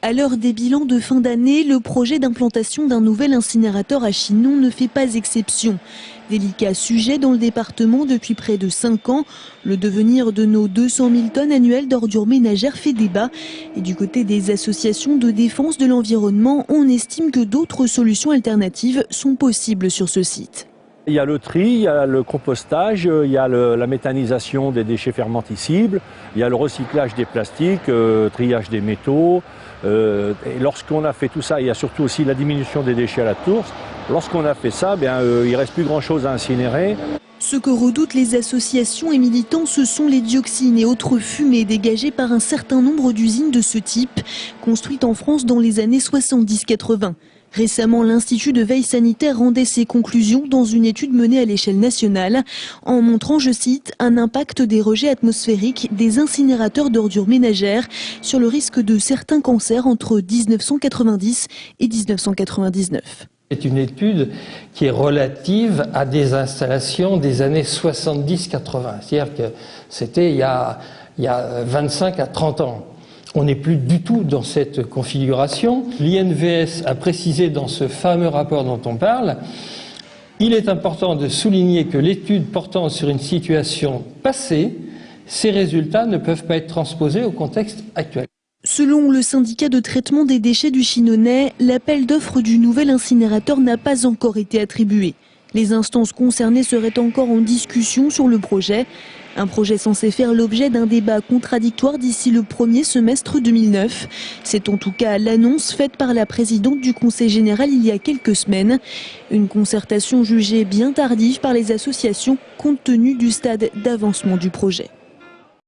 À l'heure des bilans de fin d'année, le projet d'implantation d'un nouvel incinérateur à Chinon ne fait pas exception. Délicat sujet dans le département depuis près de 5 ans. Le devenir de nos 200 000 tonnes annuelles d'ordures ménagères fait débat. Et du côté des associations de défense de l'environnement, on estime que d'autres solutions alternatives sont possibles sur ce site. Il y a le tri, il y a le compostage, il y a la méthanisation des déchets fermentescibles, il y a le recyclage des plastiques, triage des métaux. Et lorsqu'on a fait tout ça, il y a surtout aussi la diminution des déchets à la source. Lorsqu'on a fait ça, il ne reste plus grand-chose à incinérer. Ce que redoutent les associations et militants, ce sont les dioxines et autres fumées dégagées par un certain nombre d'usines de ce type, construites en France dans les années 70-80. Récemment, l'Institut de veille sanitaire rendait ses conclusions dans une étude menée à l'échelle nationale, en montrant, je cite, un impact des rejets atmosphériques des incinérateurs d'ordures ménagères sur le risque de certains cancers entre 1990 et 1999. C'est une étude qui est relative à des installations des années 70-80, c'est-à-dire que c'était il y a 25 à 30 ans. On n'est plus du tout dans cette configuration. L'INVS a précisé dans ce fameux rapport dont on parle, il est important de souligner que l'étude portant sur une situation passée, ces résultats ne peuvent pas être transposés au contexte actuel. Selon le syndicat de traitement des déchets du Chinonnais, l'appel d'offres du nouvel incinérateur n'a pas encore été attribué. Les instances concernées seraient encore en discussion sur le projet. Un projet censé faire l'objet d'un débat contradictoire d'ici le premier semestre 2009. C'est en tout cas l'annonce faite par la présidente du Conseil général il y a quelques semaines. Une concertation jugée bien tardive par les associations compte tenu du stade d'avancement du projet.